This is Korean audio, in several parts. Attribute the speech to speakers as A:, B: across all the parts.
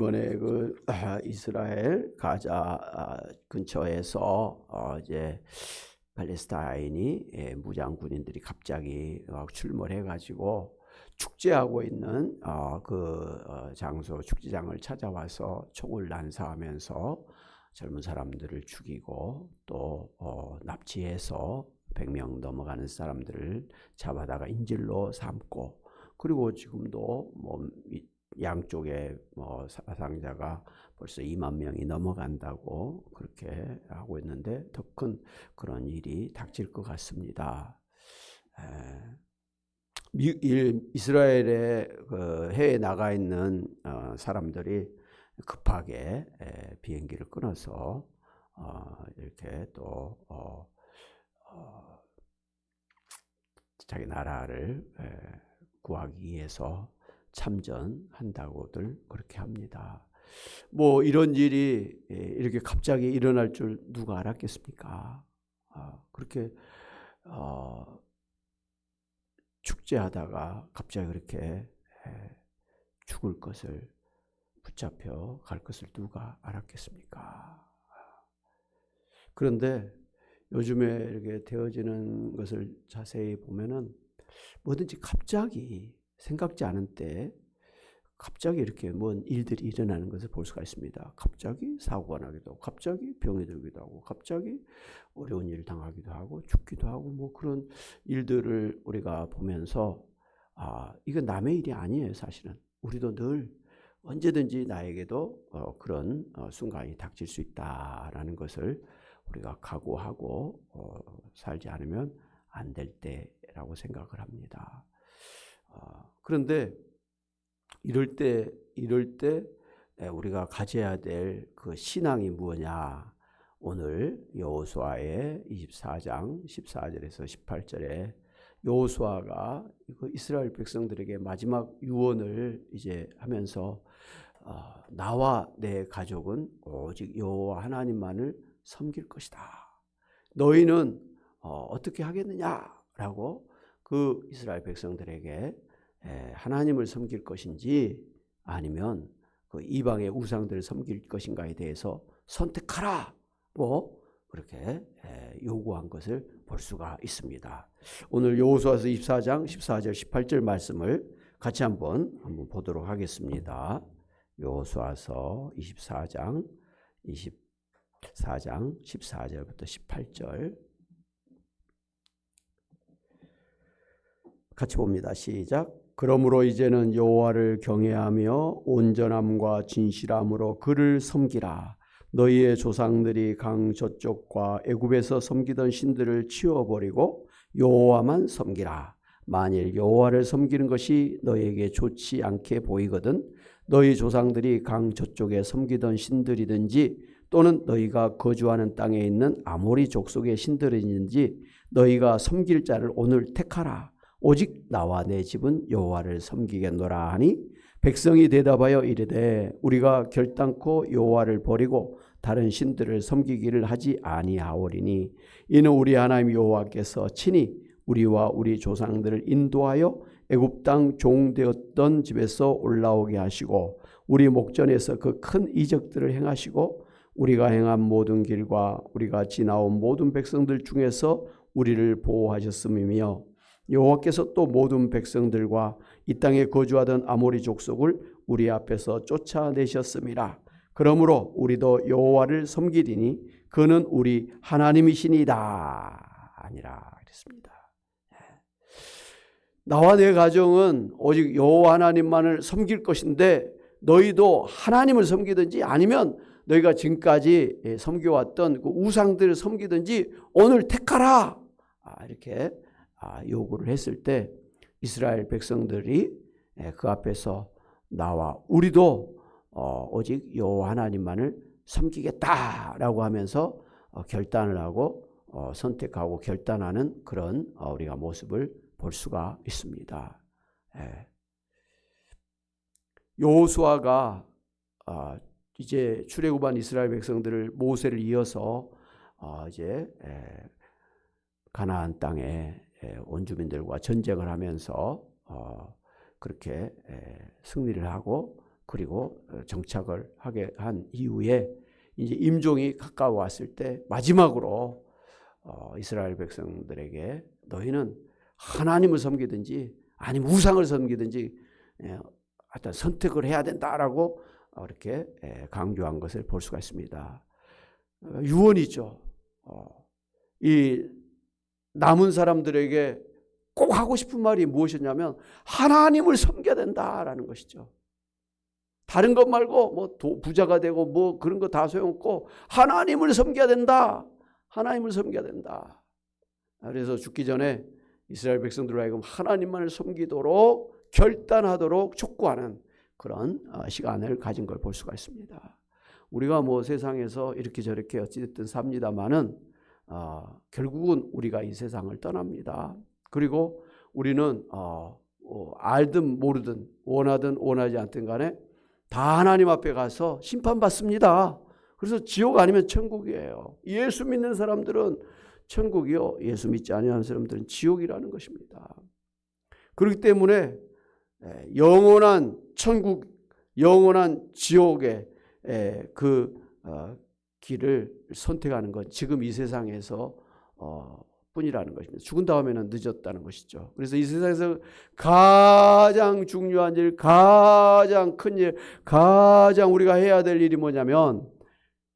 A: 이번에 이스라엘 가자 근처에서 이제 팔레스타인이 무장 군인들이 갑자기 출몰해가지고 축제하고 있는 장소 축제장을 찾아와서 총을 난사하면서 젊은 사람들을 죽이고 또 납치해서 100명 넘어가는 사람들을 잡아다가 인질로 삼고, 그리고 지금도 양쪽에 사상자가 벌써 2만 명이 넘어간다고 그렇게 하고 있는데 더 큰 그런 일이 닥칠 것 같습니다. 이스라엘의 해외에 나가 있는 사람들이 급하게 비행기를 끊어서 이렇게 또 자기 나라를 구하기 위해서 참전한다고들 그렇게 합니다. 이런 일이 이렇게 갑자기 일어날 줄 누가 알았겠습니까? 그렇게 축제하다가 갑자기 그렇게 죽을 것을, 붙잡혀 갈 것을 누가 알았겠습니까? 그런데 요즘에 이렇게 되어지는 것을 자세히 보면은 뭐든지 갑자기 생각지 않은 때 갑자기 이렇게 뭔 일들이 일어나는 것을 볼 수가 있습니다. 갑자기 사고가 나기도 하고, 갑자기 병이 들기도 하고, 갑자기 어려운 일을 당하기도 하고, 죽기도 하고, 그런 일들을 우리가 보면서 이건 남의 일이 아니에요. 사실은 우리도 늘 언제든지 나에게도 그런 순간이 닥칠 수 있다라는 것을 우리가 각오하고 살지 않으면 안 될 때라고 생각을 합니다. 그런데 이럴 때 우리가 가져야 될 그 신앙이 뭐냐? 오늘 여호수아의 24장 14절에서 18절에 여호수아가 이스라엘 백성들에게 마지막 유언을 이제 하면서 나와 내 가족은 오직 여호와 하나님만을 섬길 것이다. 너희는 어떻게 하겠느냐라고 그 이스라엘 백성들에게 하나님을 섬길 것인지 아니면 그 이방의 우상들을 섬길 것인가에 대해서 선택하라고 그렇게 요구한 것을 볼 수가 있습니다. 오늘 여호수아서 24장 14절 18절 말씀을 같이 한번 보도록 하겠습니다. 여호수아서 24장 14절부터 18절 같이 봅니다. 시작. 그러므로 이제는 여호와를 경외하며 온전함과 진실함으로 그를 섬기라. 너희의 조상들이 강 저쪽과 애굽에서 섬기던 신들을 치워버리고 여호와만 섬기라. 만일 여호와를 섬기는 것이 너희에게 좋지 않게 보이거든 너희 조상들이 강 저쪽에 섬기던 신들이든지 또는 너희가 거주하는 땅에 있는 아모리 족속의 신들이든지 너희가 섬길 자를 오늘 택하라. 오직 나와 내 집은 여호와를 섬기겠노라 하니 백성이 대답하여 이르되 우리가 결단코 여호와를 버리고 다른 신들을 섬기기를 하지 아니하오리니 이는 우리 하나님 여호와께서 친히 우리와 우리 조상들을 인도하여 애굽 땅 종되었던 집에서 올라오게 하시고 우리 목전에서 그 큰 이적들을 행하시고 우리가 행한 모든 길과 우리가 지나온 모든 백성들 중에서 우리를 보호하셨음이며 여호와께서 또 모든 백성들과 이 땅에 거주하던 아모리 족속을 우리 앞에서 쫓아내셨음이라. 그러므로 우리도 여호와를 섬기리니 그는 우리 하나님이시니이다 아니라 그랬습니다. 나와 내 가정은 오직 여호와 하나님만을 섬길 것인데 너희도 하나님을 섬기든지 아니면 너희가 지금까지 섬겨왔던 그 우상들을 섬기든지 오늘 택하라. 이렇게 요구를 했을 때 이스라엘 백성들이 그 앞에서 나와 우리도 오직 여호와 하나님만을 섬기겠다라고 하면서 결단을 하고 선택하고 결단하는 그런 우리가 모습을 볼 수가 있습니다. 여호수아가 이제 출애굽한 이스라엘 백성들을 모세를 이어서 이제 가나안 땅에 원주민들과 전쟁을 하면서 그렇게 승리를 하고 그리고 정착을 하게 한 이후에 이제 임종이 가까워왔을 때 마지막으로 이스라엘 백성들에게 너희는 하나님을 섬기든지 아니면 우상을 섬기든지 하여튼 선택을 해야 된다라고 이렇게 강조한 것을 볼 수가 있습니다. 유언이죠. 이 남은 사람들에게 꼭 하고 싶은 말이 무엇이냐면 하나님을 섬겨야 된다라는 것이죠. 다른 것 말고 뭐 부자가 되고 뭐 그런 거 다 소용없고 하나님을 섬겨야 된다. 하나님을 섬겨야 된다. 그래서 죽기 전에 이스라엘 백성들로 하여금 하나님만을 섬기도록 결단하도록 촉구하는 그런 시간을 가진 걸 볼 수가 있습니다. 우리가 뭐 세상에서 이렇게 저렇게 어찌됐든 삽니다마는 결국은 우리가 이 세상을 떠납니다. 그리고 우리는 알든 모르든 원하든 원하지 않든 간에 다 하나님 앞에 가서 심판받습니다. 그래서 지옥 아니면 천국이에요. 예수 믿는 사람들은 천국이요, 예수 믿지 않는 사람들은 지옥이라는 것입니다. 그렇기 때문에 영원한 천국, 영원한 지옥의 그 길을 선택하는 건 지금 이 세상에서 뿐이라는 것입니다. 죽은 다음에는 늦었다는 것이죠. 그래서 이 세상에서 가장 중요한 일, 가장 큰 일, 가장 우리가 해야 될 일이 뭐냐면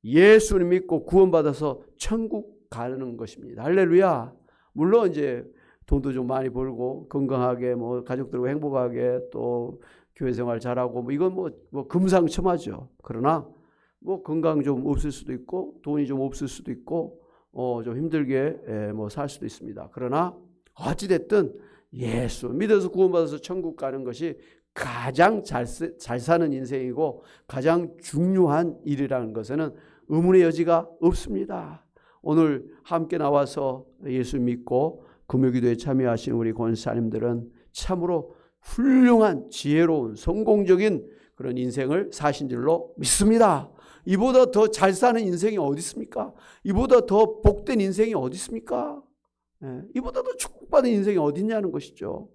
A: 예수를 믿고 구원받아서 천국 가는 것입니다. 할렐루야. 물론 이제 돈도 좀 많이 벌고 건강하게 뭐 가족들과 행복하게 또 교회 생활 잘하고 뭐 이건 뭐 금상첨화죠. 그러나 뭐 건강 좀 없을 수도 있고 돈이 좀 없을 수도 있고 좀 힘들게 뭐 살 수도 있습니다. 그러나 어찌됐든 예수 믿어서 구원받아서 천국 가는 것이 가장 잘 사는 인생이고 가장 중요한 일이라는 것에는 의문의 여지가 없습니다. 오늘 함께 나와서 예수 믿고 금요기도에 참여하신 우리 권사님들은 참으로 훌륭한 지혜로운 성공적인 그런 인생을 사신 줄로 믿습니다. 이보다 더 잘 사는 인생이 어디 있습니까? 이보다 더 복된 인생이 어디 있습니까? 이보다 더 축복받은 인생이 어디 있냐는 것이죠.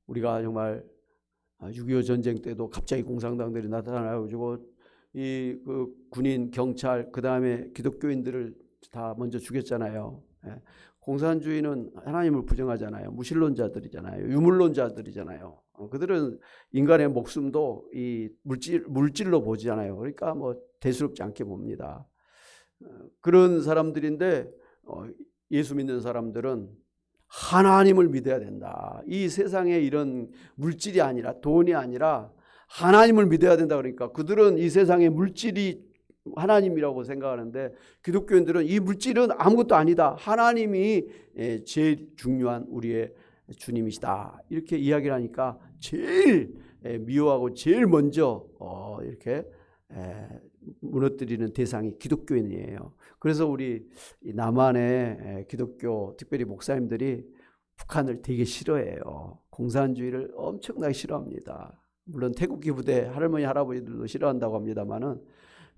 A: 우리가 정말 6.25 전쟁 때도 갑자기 공산당들이 나타나가지고 그 군인, 경찰, 그 다음에 기독교인들을 다 먼저 죽였잖아요. 공산주의는 하나님을 부정하잖아요. 무신론자들이잖아요. 유물론자들이잖아요. 그들은 인간의 목숨도 이 물질로 보지않아요. 그러니까 뭐 대수롭지 않게 봅니다. 그런 사람들인데 예수 믿는 사람들은 하나님을 믿어야 된다. 이 세상에 이런 물질이 아니라 돈이 아니라 하나님을 믿어야 된다. 그러니까 그들은 이 세상의 물질이 하나님이라고 생각하는데 기독교인들은 이 물질은 아무것도 아니다. 하나님이 제일 중요한 우리의 주님이시다. 이렇게 이야기를 하니까 제일 미워하고 제일 먼저 이렇게 무너뜨리는 대상이 기독교인이에요. 그래서 우리 남한의 기독교 특별히 목사님들이 북한을 되게 싫어해요. 공산주의를 엄청나게 싫어합니다. 물론 태국기 부대 할머니 할아버지들도 싫어한다고 합니다만은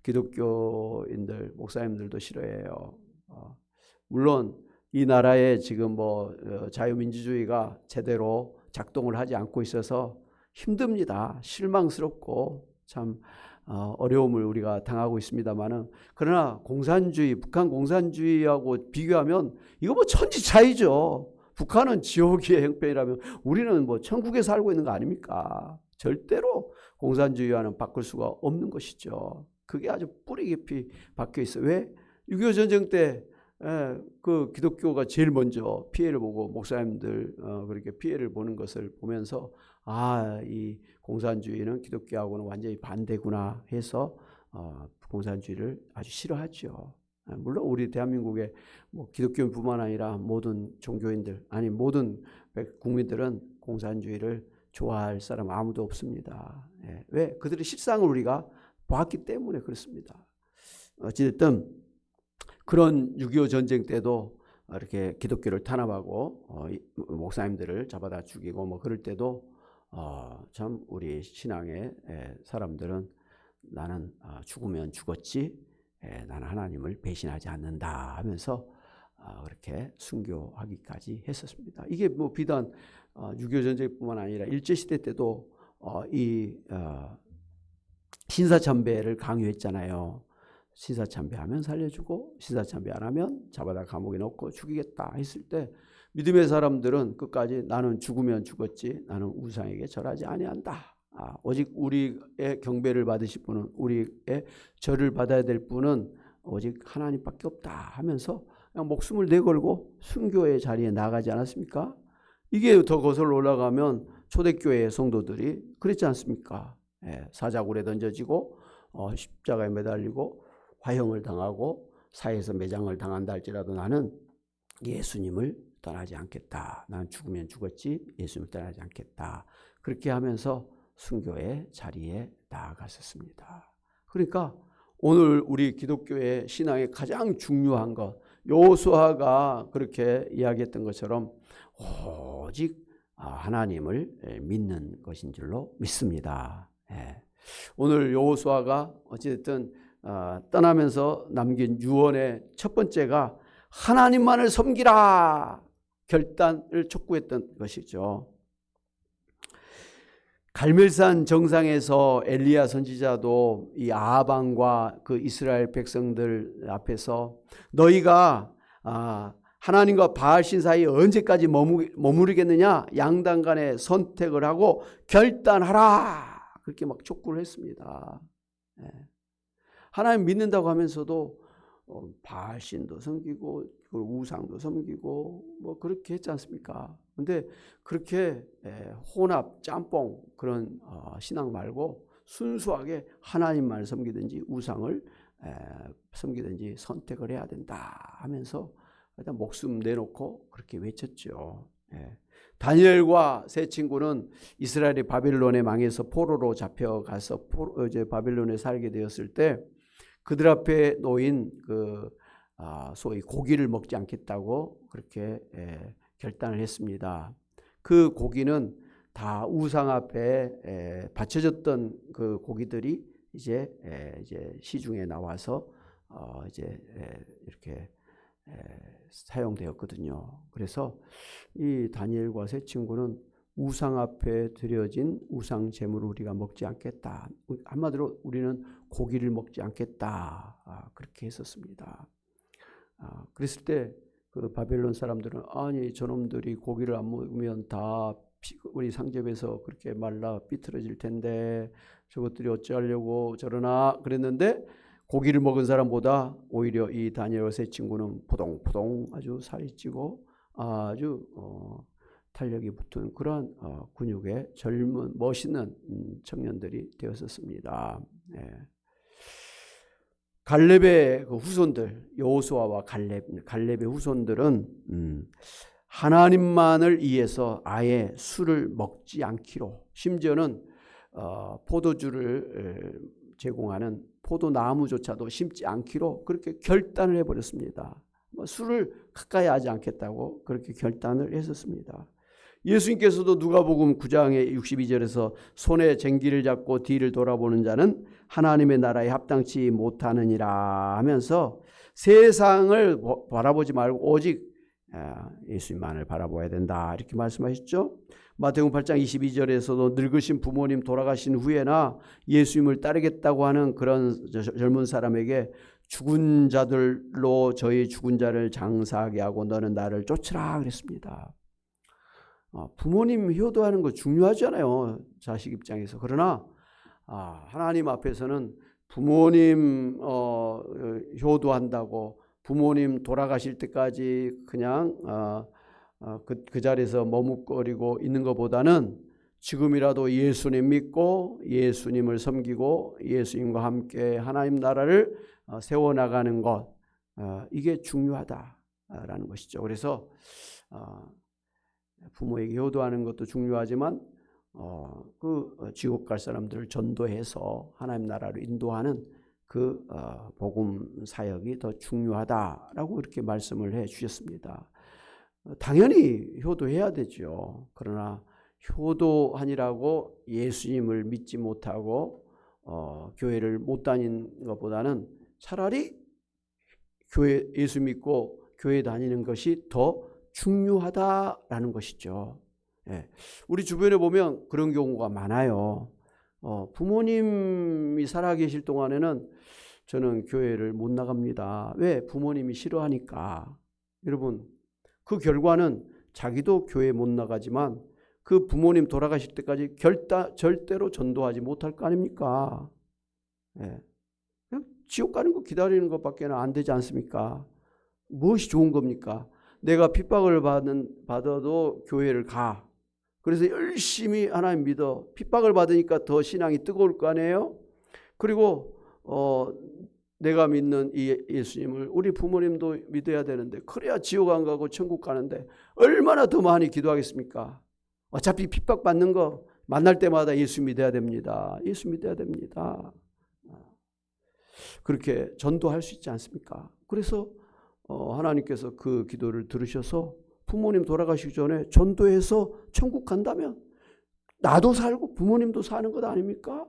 A: 기독교인들 목사님들도 싫어해요. 물론 이 나라에 지금 뭐 자유민주주의가 제대로 작동을 하지 않고 있어서 힘듭니다. 실망스럽고 참 어려움을 우리가 당하고 있습니다만은 그러나 공산주의, 북한 공산주의하고 비교하면 이거 뭐 천지차이죠. 북한은 지옥의 형편이라면 우리는 뭐 천국에 살고 있는 거 아닙니까? 절대로 공산주의와는 바꿀 수가 없는 것이죠. 그게 아주 뿌리 깊이 박혀 있어요. 왜? 6.25 전쟁 때 그 기독교가 제일 먼저 피해를 보고 목사님들 그렇게 피해를 보는 것을 보면서 이 공산주의는 기독교하고는 완전히 반대구나 해서 공산주의를 아주 싫어하죠. 물론 우리 대한민국의 뭐 기독교인뿐만 아니라 모든 종교인들 아니 모든 국민들은 공산주의를 좋아할 사람 아무도 없습니다. 왜? 그들의 실상을 우리가 봤기 때문에 그렇습니다. 어찌됐든 그런 6.25 전쟁 때도 이렇게 기독교를 탄압하고 목사님들을 잡아다 죽이고 뭐 그럴 때도 참 우리 신앙의 사람들은 나는 죽으면 죽었지 나는 하나님을 배신하지 않는다 하면서 그렇게 순교하기까지 했었습니다. 이게 뭐 비단 6.25 전쟁뿐만 아니라 일제시대 때도 신사참배를 강요했잖아요. 신사참배하면 살려주고 신사참배 안 하면 잡아다 감옥에 넣고 죽이겠다 했을 때 믿음의 사람들은 끝까지 나는 죽으면 죽었지 나는 우상에게 절하지 아니한다. 오직 우리의 경배를 받으실 분은 우리의 절을 받아야 될 분은 오직 하나님밖에 없다 하면서 그냥 목숨을 내걸고 순교의 자리에 나가지 않았습니까? 이게 더 거슬러 올라가면 초대교회 성도들이 그랬지 않습니까? 사자굴에 던져지고 십자가에 매달리고 화형을 당하고 사회에서 매장을 당한다 할지라도 나는 예수님을 떠나지 않겠다. 나는 죽으면 죽었지 예수님을 떠나지 않겠다. 그렇게 하면서 순교의 자리에 나아갔었습니다. 그러니까 오늘 우리 기독교의 신앙의 가장 중요한 것, 여호수아가 그렇게 이야기했던 것처럼 오직 하나님을 믿는 것인 줄로 믿습니다. 오늘 여호수아가 어찌됐든 떠나면서 남긴 유언의 첫 번째가 하나님만을 섬기라 결단을 촉구했던 것이죠. 갈멜산 정상에서 엘리야 선지자도 이 아합 왕과 그 이스라엘 백성들 앞에서 너희가 하나님과 바알 신 사이에 언제까지 머무르겠느냐 양당 간에 선택을 하고 결단하라 그렇게 막 촉구를 했습니다. 하나님 믿는다고 하면서도 바알 신도 섬기고 우상도 섬기고 뭐 그렇게 했지 않습니까? 근데 그렇게 혼합 짬뽕 그런 신앙 말고 순수하게 하나님만 섬기든지 우상을 섬기든지 선택을 해야 된다 하면서 일단 목숨 내놓고 그렇게 외쳤죠. 다니엘과 세 친구는 이스라엘이 바빌론의 망에서 포로로 잡혀가서 이제 바빌론에 살게 되었을 때 그들 앞에 놓인 소위 고기를 먹지 않겠다고 그렇게 결단을 했습니다. 그 고기는 다 우상 앞에 바쳐졌던 그 고기들이 이제 시중에 나와서 이제 이렇게 사용되었거든요. 그래서 이 다니엘과 세 친구는 우상 앞에 드려진 우상 제물을 우리가 먹지 않겠다. 한마디로 우리는 고기를 먹지 않겠다. 그렇게 했었습니다. 그랬을 때 그 바벨론 사람들은 아니 저놈들이 고기를 안 먹으면 다 우리 상접에서 그렇게 말라 삐뚤어질 텐데 저것들이 어찌하려고 저러나 그랬는데 고기를 먹은 사람보다 오히려 이 다니엘과 세 친구는 포동포동 아주 살이 찌고 아주 탄력이 붙은 그러한 근육의 젊은 멋있는 청년들이 되었었습니다. 갈렙의 그 후손들 여호수아와 갈렙의 후손들은 하나님만을 위해서 아예 술을 먹지 않기로 심지어는 포도주를 제공하는 포도나무조차도 심지 않기로 그렇게 결단을 해버렸습니다. 술을 가까이 하지 않겠다고 그렇게 결단을 했었습니다. 예수님께서도 누가복음 9장의 62절에서 손에 쟁기를 잡고 뒤를 돌아보는 자는 하나님의 나라에 합당치 못하느니라 하면서 세상을 바라보지 말고 오직 예수님만을 바라봐야 된다 이렇게 말씀하셨죠. 마태복음 8장 22절에서도 늙으신 부모님 돌아가신 후에나 예수님을 따르겠다고 하는 그런 젊은 사람에게 죽은 자들로 저희 죽은 자를 장사하게 하고 너는 나를 쫓으라 그랬습니다. 부모님 효도하는 거 중요하잖아요. 자식 입장에서. 그러나 하나님 앞에서는 부모님 효도한다고 부모님 돌아가실 때까지 그냥 그 자리에서 머뭇거리고 있는 것보다는 지금이라도 예수님 믿고 예수님을 섬기고 예수님과 함께 하나님 나라를 세워나가는 것 이게 중요하다라는 것이죠. 그래서 부모에게 효도하는 것도 중요하지만 그 지옥 갈 사람들을 전도해서 하나님 나라로 인도하는 그 복음 사역이 더 중요하다라고 이렇게 말씀을 해 주셨습니다. 당연히 효도해야 되죠. 그러나 효도하니라고 예수님을 믿지 못하고 교회를 못 다니는 것보다는 차라리 예수 믿고 교회 다니는 것이 더 중요하다라는 것이죠. 예. 우리 주변에 보면 그런 경우가 많아요. 부모님이 살아계실 동안에는 저는 교회를 못 나갑니다. 왜? 부모님이 싫어하니까. 여러분, 그 결과는 자기도 교회 못 나가지만 그 부모님 돌아가실 때까지 절대로 전도하지 못할 거 아닙니까? 예. 그냥 지옥 가는 거 기다리는 것밖에 안 되지 않습니까? 무엇이 좋은 겁니까? 내가 핍박을 받아도 교회를 가. 그래서 열심히 하나님 믿어. 핍박을 받으니까 더 신앙이 뜨거울 거 아니에요? 그리고 내가 믿는 이 예수님을 우리 부모님도 믿어야 되는데, 그래야 지옥 안 가고 천국 가는데 얼마나 더 많이 기도하겠습니까? 어차피 핍박받는 거 만날 때마다 예수 믿어야 됩니다. 예수 믿어야 됩니다. 그렇게 전도할 수 있지 않습니까? 그래서 하나님께서 그 기도를 들으셔서 부모님 돌아가시기 전에 전도해서 천국 간다면 나도 살고 부모님도 사는 것 아닙니까?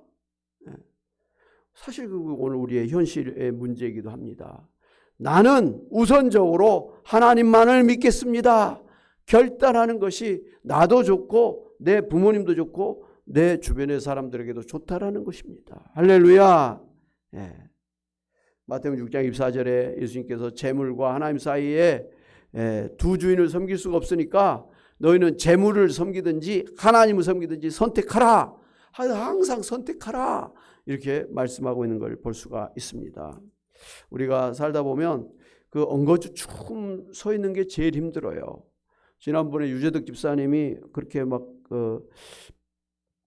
A: 사실 오늘 우리의 현실의 문제이기도 합니다. 나는 우선적으로 하나님만을 믿겠습니다. 결단하는 것이 나도 좋고 내 부모님도 좋고 내 주변의 사람들에게도 좋다라는 것입니다. 할렐루야. 예. 마태복음 6장 24절에 예수님께서 재물과 하나님 사이에 두 주인을 섬길 수가 없으니까 너희는 재물을 섬기든지 하나님을 섬기든지 선택하라. 항상 선택하라. 이렇게 말씀하고 있는 걸 볼 수가 있습니다. 우리가 살다 보면 그 엉거주춤 서 있는 게 제일 힘들어요. 지난번에 유재덕 집사님이 그렇게 막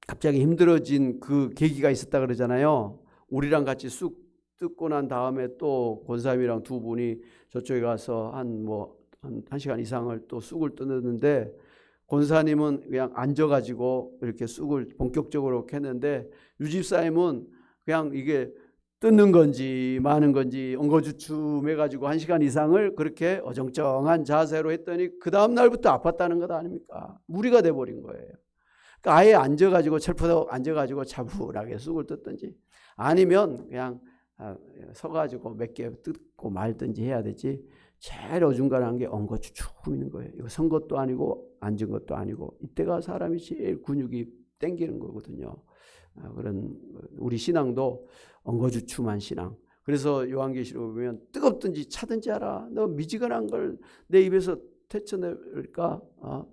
A: 갑자기 힘들어진 그 계기가 있었다 그러잖아요. 우리랑 같이 쑥 뜯고 난 다음에 또 권사님이랑 두 분이 저쪽에 가서 한 시간 이상을 또 쑥을 뜯었는데, 권사님은 그냥 앉아가지고 이렇게 쑥을 본격적으로 했는데 유 집사님은 그냥 이게 뜯는 건지 마는 건지 엉거주춤해가지고 1시간 이상을 그렇게 어정쩡한 자세로 했더니 그 다음 날부터 아팠다는 것 아닙니까? 무리가 돼버린 거예요. 그러니까 아예 앉아가지고 철푸덕 앉아가지고 차분하게 쑥을 뜯든지 아니면 그냥 서가지고 몇 개 뜯고 말든지 해야 되지, 제일 어중간한 게 엉거주춤 있는 거예요. 이거 선 것도 아니고 앉은 것도 아니고, 이때가 사람이 제일 근육이 땡기는 거거든요. 그런 우리 신앙도 엉거주춤한 신앙. 그래서 요한계시록 보면 뜨겁든지 차든지 하라. 너 미지근한 걸 내 입에서 태쳐낼까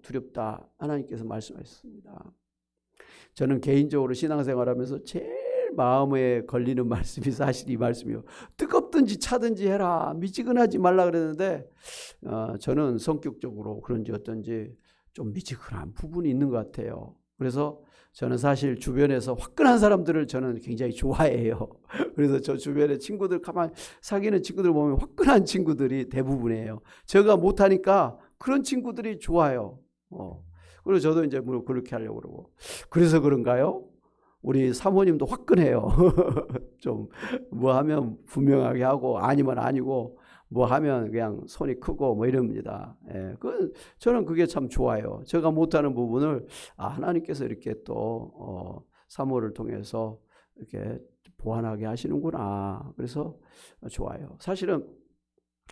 A: 두렵다. 하나님께서 말씀하셨습니다. 저는 개인적으로 신앙생활하면서 제일 마음에 걸리는 말씀이 사실 이 말씀이요. 뜨겁든지 차든지 해라. 미지근하지 말라 그랬는데 저는 성격적으로 그런지 어떤지 좀 미지근한 부분이 있는 것 같아요. 그래서 저는 사실 주변에서 화끈한 사람들을 저는 굉장히 좋아해요. 그래서 저 주변에 친구들 가만 사귀는 친구들 보면 화끈한 친구들이 대부분이에요. 제가 못하니까 그런 친구들이 좋아요. 그리고 저도 이제 뭐 그렇게 하려고 그러고. 그래서 그런가요? 우리 사모님도 화끈해요. 좀 뭐 하면 분명하게 하고 아니면 아니고 뭐 하면 그냥 손이 크고 뭐 이럽니다. 저는 그게 참 좋아요. 제가 못하는 부분을 하나님께서 이렇게 또 사모를 통해서 이렇게 보완하게 하시는구나. 그래서 좋아요. 사실은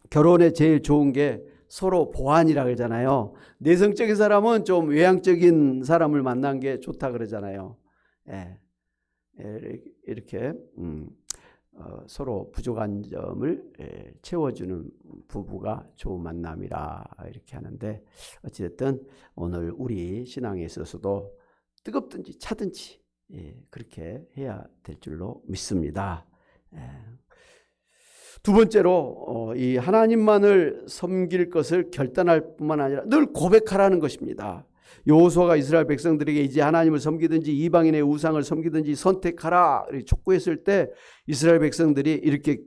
A: 결혼에 제일 좋은 게 서로 보완이라 그러잖아요. 내성적인 사람은 좀 외향적인 사람을 만난 게 좋다 그러잖아요. 이렇게 서로 부족한 점을 채워주는 부부가 좋은 만남이라 이렇게 하는데, 어찌됐든 오늘 우리 신앙에 있어서도 뜨겁든지 차든지 그렇게 해야 될 줄로 믿습니다. 두 번째로 이 하나님만을 섬길 것을 결단할 뿐만 아니라 늘 고백하라는 것입니다. 여호수아가 이스라엘 백성들에게 이제 하나님을 섬기든지 이방인의 우상을 섬기든지 선택하라 촉구했을 때 이스라엘 백성들이 이렇게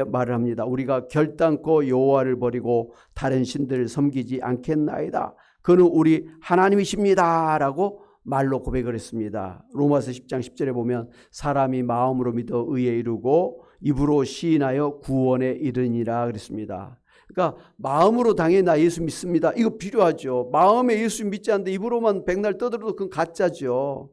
A: 말을 합니다. 우리가 결단코 여호와를 버리고 다른 신들을 섬기지 않겠나이다. 그는 우리 하나님이십니다 라고 말로 고백을 했습니다. 로마서 10장 10절에 보면 사람이 마음으로 믿어 의에 이르고 입으로 시인하여 구원에 이르니라 그랬습니다. 그러니까 마음으로 당연히 나 예수 믿습니다. 이거 필요하죠. 마음에 예수 믿지 않는데 입으로만 백날 떠들어도 그건 가짜죠.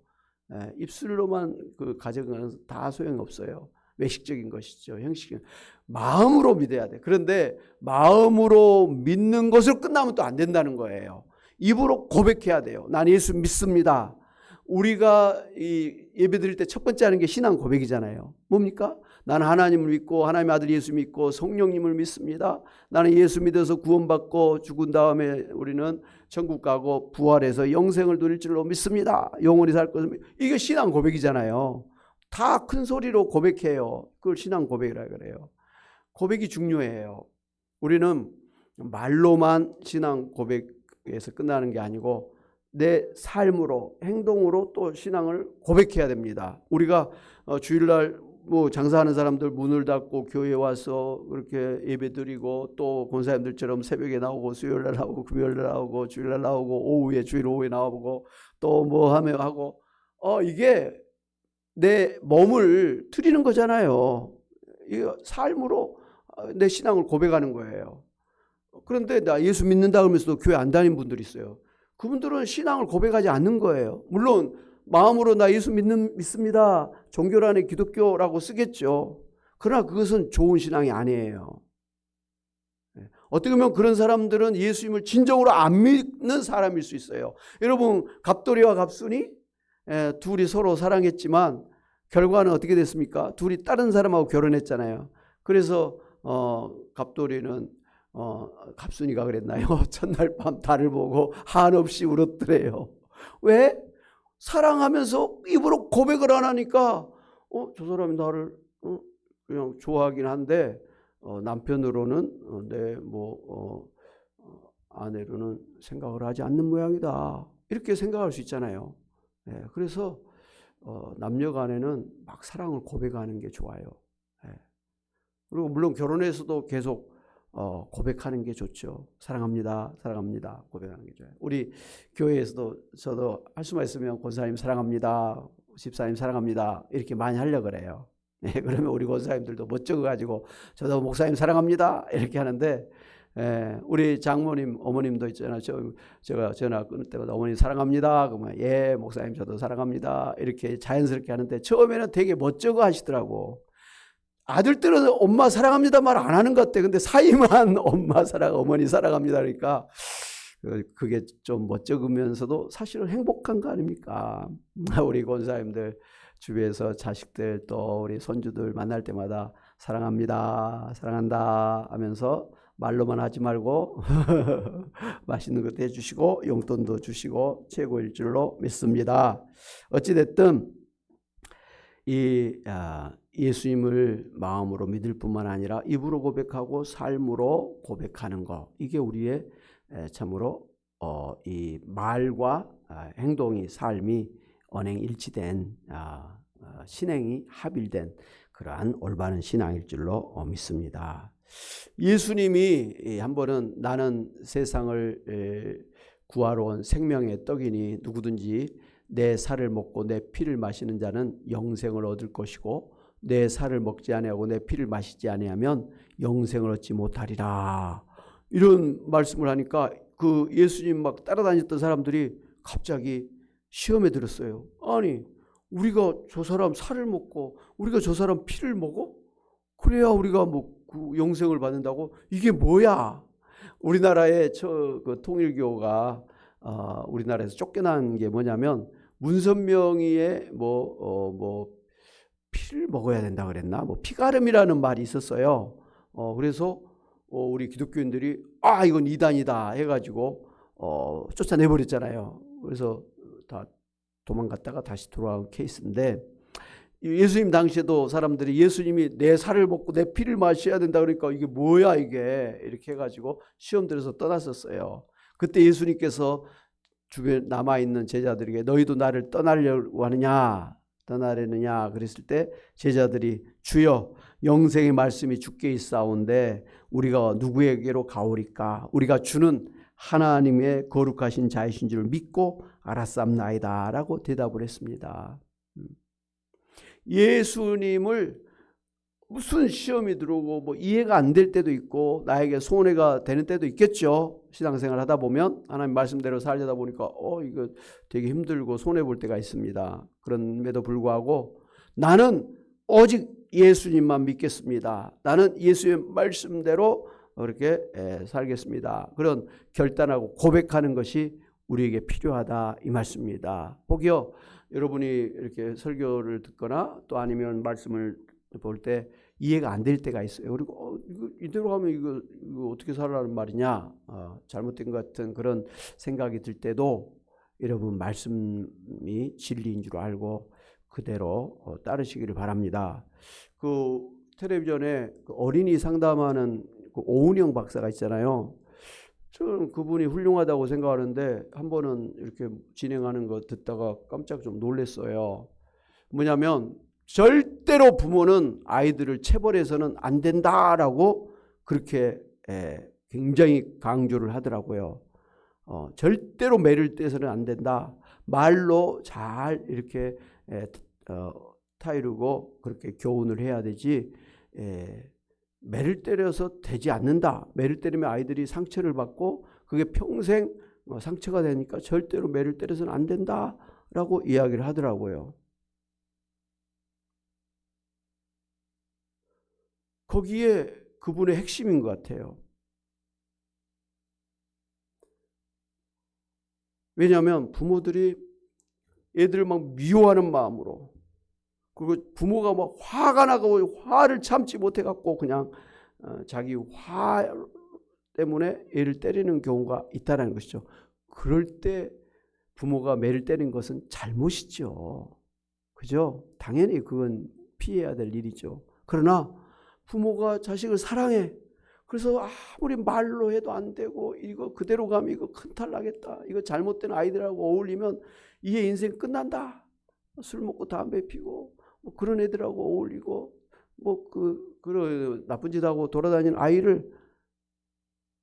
A: 입술로만 그 가정은 다 소용없어요. 외식적인 것이죠. 형식적인. 마음으로 믿어야 돼. 그런데 마음으로 믿는 것으로 끝나면 또 안 된다는 거예요. 입으로 고백해야 돼요. 난 예수 믿습니다. 우리가 이 예배 드릴 때 첫 번째 하는 게 신앙 고백이잖아요. 뭡니까? 나는 하나님을 믿고 하나님의 아들 예수 믿고 성령님을 믿습니다. 나는 예수 믿어서 구원받고 죽은 다음에 우리는 천국 가고 부활해서 영생을 누릴 줄로 믿습니다. 영원히 살 것을 이게 신앙 고백이잖아요. 다 큰 소리로 고백해요. 그걸 신앙 고백이라 그래요. 고백이 중요해요. 우리는 말로만 신앙 고백에서 끝나는 게 아니고 내 삶으로 행동으로 또 신앙을 고백해야 됩니다. 우리가 주일날 뭐 장사하는 사람들 문을 닫고 교회에 와서 그렇게 예배드리고 또 권사님들처럼 새벽에 나오고 수요일날 나오고 금요일날 나오고 주일날 나오고 오후에 주일 오후에 나오고 또 뭐 하며 하고 이게 내 몸을 드리는 거잖아요. 이 삶으로 내 신앙을 고백하는 거예요. 그런데 나 예수 믿는다 그러면서도 교회 안 다니는 분들이 있어요. 그분들은 신앙을 고백하지 않는 거예요. 물론 마음으로 나 예수 믿습니다. 종교란에 기독교라고 쓰겠죠. 그러나 그것은 좋은 신앙이 아니에요. 어떻게 보면 그런 사람들은 예수님을 진정으로 안 믿는 사람일 수 있어요. 여러분 갑돌이와 갑순이 둘이 서로 사랑했지만 결과는 어떻게 됐습니까? 둘이 다른 사람하고 결혼했잖아요. 그래서 갑돌이는 갑순이가 그랬나요? 첫날 밤 달을 보고 한없이 울었더래요. 왜? 사랑하면서 입으로 고백을 안 하니까 저 사람이 나를 그냥 좋아하긴 한데 남편으로는 내 아내로는 생각을 하지 않는 모양이다. 이렇게 생각할 수 있잖아요. 그래서 남녀 간에는 막 사랑을 고백하는 게 좋아요. 그리고 물론 결혼해서도 계속 고백하는 게 좋죠. 사랑합니다. 사랑합니다. 고백하는 게 좋아요. 우리 교회에서도 저도 할 수만 있으면 권사님 사랑합니다. 집사님 사랑합니다. 이렇게 많이 하려고 그래요. 그러면 우리 권사님들도 멋쩍어가지고 저도 목사님 사랑합니다. 이렇게 하는데 우리 장모님, 어머님도 있잖아요. 제가 전화 끊을 때마다 어머님 사랑합니다. 그러면 예, 목사님 저도 사랑합니다. 이렇게 자연스럽게 하는데 처음에는 되게 멋쩍어 하시더라고. 아들들은 엄마 사랑합니다 말 안 하는 것 같아. 근데 사이만 엄마 사랑, 어머니 사랑합니다 그러니까 그게 좀 멋쩍으면서도 사실은 행복한 거 아닙니까? 우리 권사님들 주위에서 자식들 또 우리 손주들 만날 때마다 사랑합니다, 사랑한다 하면서 말로만 하지 말고 맛있는 것도 해주시고 용돈도 주시고 최고일 줄로 믿습니다. 어찌됐든 예수님을 마음으로 믿을 뿐만 아니라 입으로 고백하고 삶으로 고백하는 것, 이게 우리의 참으로 이 말과 행동이, 삶이 언행일치된 신행이 합일된 그러한 올바른 신앙일 줄로 믿습니다. 예수님이 한 번은 나는 세상을 구하러 온 생명의 떡이니 누구든지 내 살을 먹고 내 피를 마시는 자는 영생을 얻을 것이고 내 살을 먹지 아니하고 내 피를 마시지 아니하면 영생을 얻지 못하리라. 이런 말씀을 하니까 그 예수님 막 따라다녔던 사람들이 갑자기 시험에 들었어요. 아니 우리가 저 사람 살을 먹고 우리가 저 사람 피를 먹어? 그래야 우리가 그 영생을 받는다고? 이게 뭐야? 우리나라의 그 통일교가 우리나라에서 쫓겨난 게 뭐냐면 문선명이의 피를 먹어야 된다 그랬나? 피가름이라는 말이 있었어요. 그래서 우리 기독교인들이 이건 이단이다 해가지고 쫓아내버렸잖아요. 그래서 다 도망갔다가 다시 돌아온 케이스인데 예수님 당시에도 사람들이 예수님이 내 살을 먹고 내 피를 마셔야 된다 그러니까 이게 뭐야 이게 이렇게 해가지고 시험 들어서 떠났었어요. 그때 예수님께서 주변에 남아있는 제자들에게 너희도 나를 떠나려고 하느냐 떠나려느냐 그랬을 때 제자들이 주여 영생의 말씀이 주께 있사온데 우리가 누구에게로 가오리까? 우리가 주는 하나님의 거룩하신 자이신 줄 믿고 알았삼나이다 라고 대답을 했습니다. 예수님을 무슨 시험이 들어오고 이해가 안 될 때도 있고 나에게 손해가 되는 때도 있겠죠. 신앙생활 하다 보면 하나님 말씀대로 살려다 보니까 이거 되게 힘들고 손해볼 때가 있습니다. 그럼에도 불구하고 나는 오직 예수님만 믿겠습니다. 나는 예수의 말씀대로 그렇게 살겠습니다. 그런 결단하고 고백하는 것이 우리에게 필요하다 이 말씀입니다. 혹여 여러분이 이렇게 설교를 듣거나 또 아니면 말씀을 볼 때 이해가 안 될 때가 있어요. 그리고 이대로 하면 이거 어떻게 살라는 말이냐, 잘못된 것 같은 그런 생각이 들 때도 여러분 말씀이 진리인 줄 알고 그대로 따르시기를 바랍니다. 그 텔레비전에 그 어린이 상담하는 그 오은영 박사가 있잖아요. 저는 그분이 훌륭하다고 생각하는데 한 번은 이렇게 진행하는 거 듣다가 깜짝 좀 놀랐어요. 뭐냐면 절대로 부모는 아이들을 체벌해서는 안 된다라고 그렇게 굉장히 강조를 하더라고요. 절대로 매를 떼서는 안 된다. 말로 잘 이렇게 타이르고 그렇게 교훈을 해야 되지 매를 때려서 되지 않는다. 매를 때리면 아이들이 상처를 받고 그게 평생 상처가 되니까 절대로 매를 때려서는 안 된다라고 이야기를 하더라고요. 거기에 그분의 핵심인 것 같아요. 왜냐하면 부모들이 애들을 막 미워하는 마음으로, 그리고 부모가 막 화가 나고 화를 참지 못해 갖고 그냥 자기 화 때문에 애를 때리는 경우가 있다는 것이죠. 그럴 때 부모가 매를 때리는 것은 잘못이죠. 그죠? 당연히 그건 피해야 될 일이죠. 그러나 부모가 자식을 사랑해. 그래서 아무리 말로 해도 안 되고 이거 그대로 가면 이거 큰탈 나겠다. 이거 잘못된 아이들하고 어울리면 얘 인생 끝난다. 술 먹고 담배 피고 뭐 그런 애들하고 어울리고 뭐 그런 나쁜 짓 하고 돌아다니는 아이를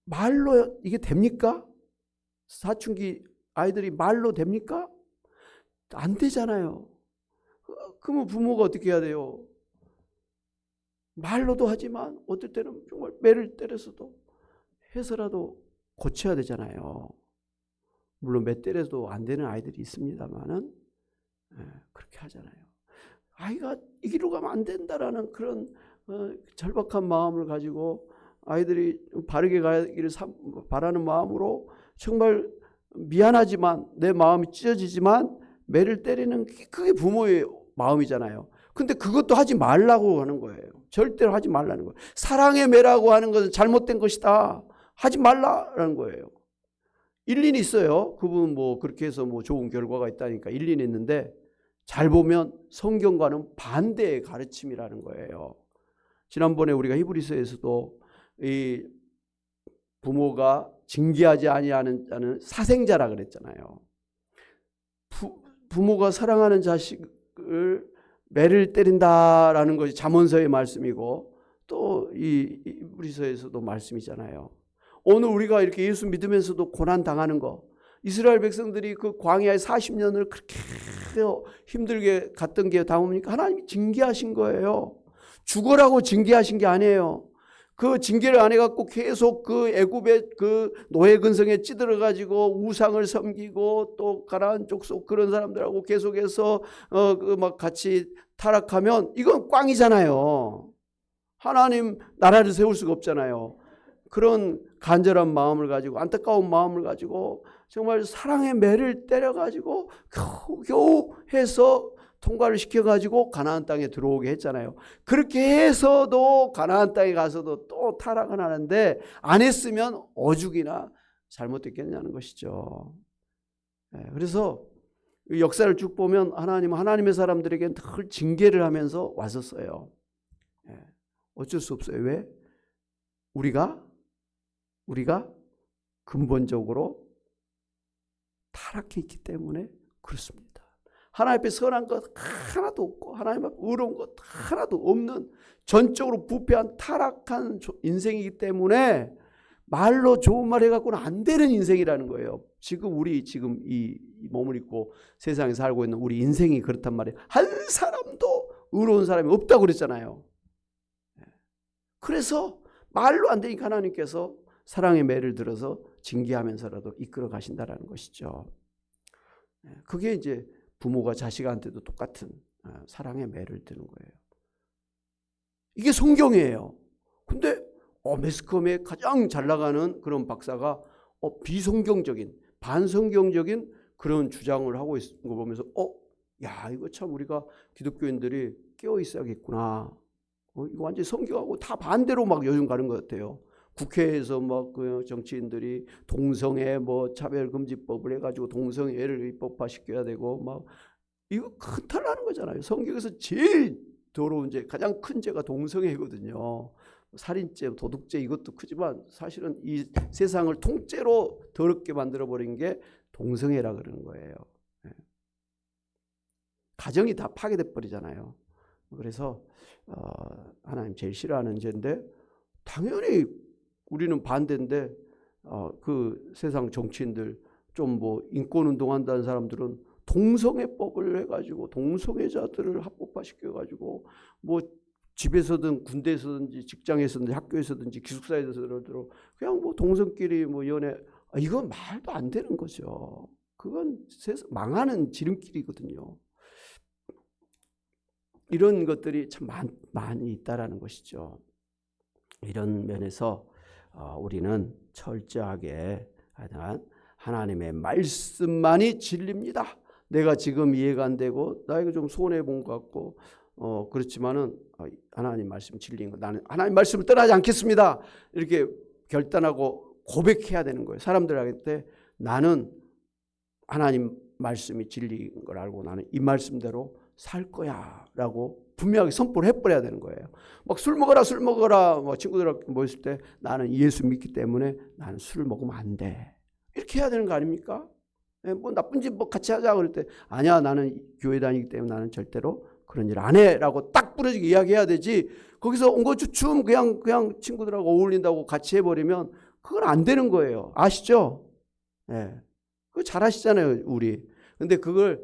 A: 말로 이게 됩니까? 사춘기 아이들이 말로 됩니까? 안 되잖아요. 그러면 부모가 어떻게 해야 돼요? 말로도 하지만 어떨 때는 정말 매를 때려서도 해서라도 고쳐야 되잖아요. 물론 매 때려도 안 되는 아이들이 있습니다만은 그렇게 하잖아요. 아이가 이 길로 가면 안 된다라는 그런 절박한 마음을 가지고 아이들이 바르게 가기를 바라는 마음으로 정말 미안하지만 내 마음이 찢어지지만 매를 때리는 그게 부모의 마음이잖아요. 근데 그것도 하지 말라고 하는 거예요. 절대로 하지 말라는 거예요. 사랑의 매라고 하는 것은 잘못된 것이다. 하지 말라라는 거예요. 일리는 있어요. 그분 뭐 그렇게 해서 뭐 좋은 결과가 있다니까 일리는 있는데 잘 보면 성경과는 반대의 가르침이라는 거예요. 지난번에 우리가 히브리서에서도 이 부모가 징계하지 아니하는 자는 사생자라 그랬잖아요. 부모가 사랑하는 자식을 매를 때린다라는 것이 잠언서의 말씀이고 또 이 히브리서에서도 말씀이잖아요. 오늘 우리가 이렇게 예수 믿으면서도 고난 당하는 거, 이스라엘 백성들이 그 광야에 40년을 그렇게 힘들게 갔던 게 다 뭡니까? 하나님이 징계하신 거예요. 죽어라고 징계하신 게 아니에요. 그 징계를 안 해갖고 계속 그 애굽의 그 노예 근성에 찌들어가지고 우상을 섬기고 또 가나안 족속 그런 사람들하고 계속해서 막 같이 타락하면 이건 꽝이잖아요. 하나님 나라를 세울 수가 없잖아요. 그런 간절한 마음을 가지고 안타까운 마음을 가지고 정말 사랑의 매를 때려가지고 겨우 해서 통과를 시켜가지고 가나안 땅에 들어오게 했잖아요. 그렇게 해서도 가나안 땅에 가서도 또 타락을 하는데 안 했으면 오죽이나 잘못됐겠냐는 것이죠. 그래서 역사를 쭉 보면 하나님은 하나님의 사람들에게 늘 징계를 하면서 왔었어요. 어쩔 수 없어요. 왜? 우리가 근본적으로 타락해 있기 때문에 그렇습니다. 하나님 앞에 선한 것 하나도 없고 하나님 앞에 의로운 것 하나도 없는 전적으로 부패한 타락한 인생이기 때문에 말로 좋은 말 해갖고는 안 되는 인생이라는 거예요. 지금 이 몸을 입고 세상에 살고 있는 우리 인생이 그렇단 말이에요. 한 사람도 의로운 사람이 없다고 그랬잖아요. 그래서 말로 안 되니까 하나님께서 사랑의 매를 들어서 징계하면서라도 이끌어 가신다라는 것이죠. 그게 이제 부모가 자식한테도 똑같은 사랑의 매를 드는 거예요. 이게 성경이에요. 근데 매스컴에 가장 잘 나가는 그런 박사가 비성경적인 반성경적인 그런 주장을 하고 있는 거 보면서 야, 이거 참 우리가 기독교인들이 깨어 있어야겠구나. 이거 완전히 성경하고 다 반대로 막 요즘 가는 것 같아요. 국회에서 막 그 정치인들이 동성애 뭐 차별금지법을 해가지고 동성애를 입법화시켜야 되고 막 이거 큰 탈 나는 거잖아요. 성경에서 제일 더러운 죄, 가장 큰 죄가 동성애거든요. 살인죄, 도둑죄 이것도 크지만 사실은 이 세상을 통째로 더럽게 만들어버린 게 동성애라 그러는 거예요. 가정이 다 파괴돼 버리잖아요. 그래서 하나님 제일 싫어하는 죄인데 당연히 우리는 반대인데 그 세상 정치인들 좀 뭐 인권운동 한다는 사람들은 동성애법을 해가지고 동성애자들을 합법화시켜가지고 뭐 집에서든 군대에서든지 직장에서든지 학교에서든지 기숙사에서든 그냥 뭐 동성끼리 뭐 연애 이건 말도 안 되는 거죠. 그건 망하는 지름길이거든요. 이런 것들이 참 많이 있다라는 것이죠. 이런 면에서 우리는 철저하게 하나님의 말씀만이 진리입니다. 내가 지금 이해가 안 되고 나에게 좀 손해 본 것 같고 그렇지만은 하나님 말씀 진리인 거 나는 하나님 말씀을 떠나지 않겠습니다. 이렇게 결단하고 고백해야 되는 거예요. 사람들한테 나는 하나님 말씀이 진리인 걸 알고 나는 이 말씀대로 살 거야 라고 분명하게 선포를 해버려야 되는 거예요. 막 술 먹어라 뭐 친구들하고 모였을 때 나는 예수 믿기 때문에 나는 술을 먹으면 안 돼. 이렇게 해야 되는 거 아닙니까? 뭐 나쁜 짓 뭐 같이 하자 그럴 때 아니야 나는 교회 다니기 때문에 나는 절대로 그런 일 안 해 라고 딱 부러지게 이야기해야 되지. 거기서 옹거주춤 그냥 친구들하고 어울린다고 같이 해버리면 그건 안 되는 거예요. 아시죠? 예. 그거 잘 아시잖아요 우리. 근데 그걸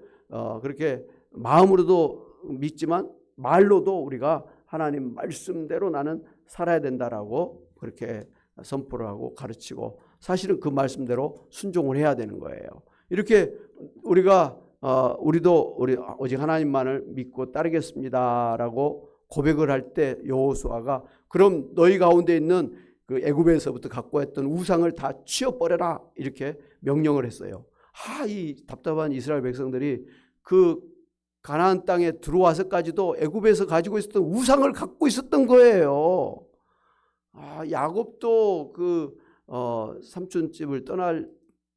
A: 그렇게 마음으로도 믿지만 말로도 우리가 하나님 말씀대로 나는 살아야 된다라고 그렇게 선포를 하고 가르치고 사실은 그 말씀대로 순종을 해야 되는 거예요. 이렇게 우리가 우리도 오직 하나님만을 믿고 따르겠습니다라고 고백을 할 때 여호수아가 그럼 너희 가운데 있는 그 애굽에서부터 갖고 왔던 우상을 다 치워버려라 이렇게 명령을 했어요. 이 답답한 이스라엘 백성들이 그 가나안 땅에 들어와서까지도 애굽에서 가지고 있었던 우상을 갖고 있었던 거예요. 야곱도 그 삼촌집을 떠날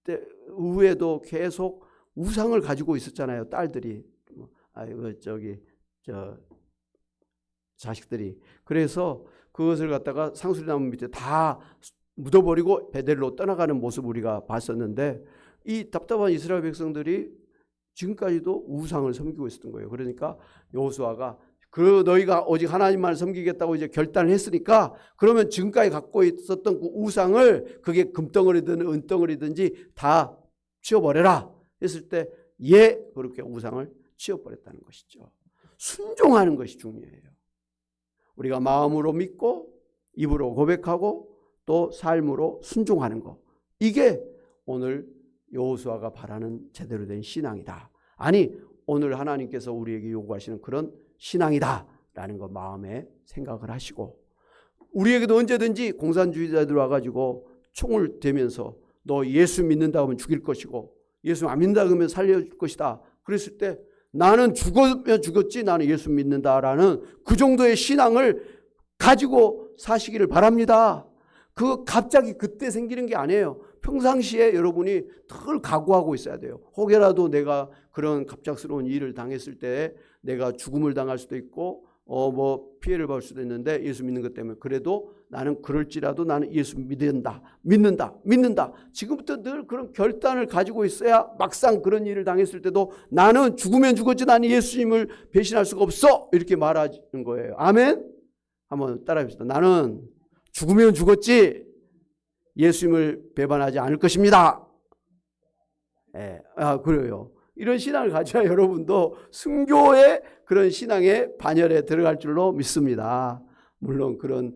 A: 때 후에도 계속 우상을 가지고 있었잖아요. 딸들이 자식들이. 그래서 그것을 갖다가 상수리나무 밑에 다 묻어버리고 베델로 떠나가는 모습 우리가 봤었는데 이 답답한 이스라엘 백성들이 지금까지도 우상을 섬기고 있었던 거예요. 그러니까 여호수아가 너희가 오직 하나님만 섬기겠다고 이제 결단을 했으니까 그러면 지금까지 갖고 있었던 그 우상을 그게 금덩어리든 은덩어리든지 다 치워버려라 했을 때 그렇게 우상을 치워버렸다는 것이죠. 순종하는 것이 중요해요. 우리가 마음으로 믿고 입으로 고백하고 또 삶으로 순종하는 것. 이게 오늘 여호수아가 바라는 제대로 된 신앙이다. 아니 오늘 하나님께서 우리에게 요구하시는 그런 신앙이다라는 거 마음에 생각을 하시고 우리에게도 언제든지 공산주의자들 와가지고 총을 대면서 너 예수 믿는다 하면 죽일 것이고 예수 안 믿는다 그러면 살려줄 것이다. 그랬을 때 나는 죽으면 죽었지 나는 예수 믿는다라는 그 정도의 신앙을 가지고 사시기를 바랍니다. 갑자기 그때 생기는 게 아니에요. 평상시에 여러분이 늘 각오하고 있어야 돼요. 혹여라도 내가 그런 갑작스러운 일을 당했을 때 내가 죽음을 당할 수도 있고 뭐 피해를 받을 수도 있는데 예수 믿는 것 때문에 그래도 나는 그럴지라도 나는 예수 믿는다. 지금부터 늘 그런 결단을 가지고 있어야 막상 그런 일을 당했을 때도 나는 죽으면 죽었지 나는 예수님을 배신할 수가 없어. 이렇게 말하는 거예요. 아멘? 한번 따라해 봅시다. 나는 죽으면 죽었지 예수님을 배반하지 않을 것입니다. 그래요. 이런 신앙을 가져야 여러분도 순교의 그런 신앙의 반열에 들어갈 줄로 믿습니다. 물론 그런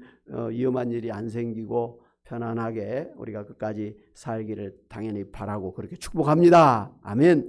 A: 위험한 일이 안 생기고 편안하게 우리가 끝까지 살기를 당연히 바라고 그렇게 축복합니다. 아멘.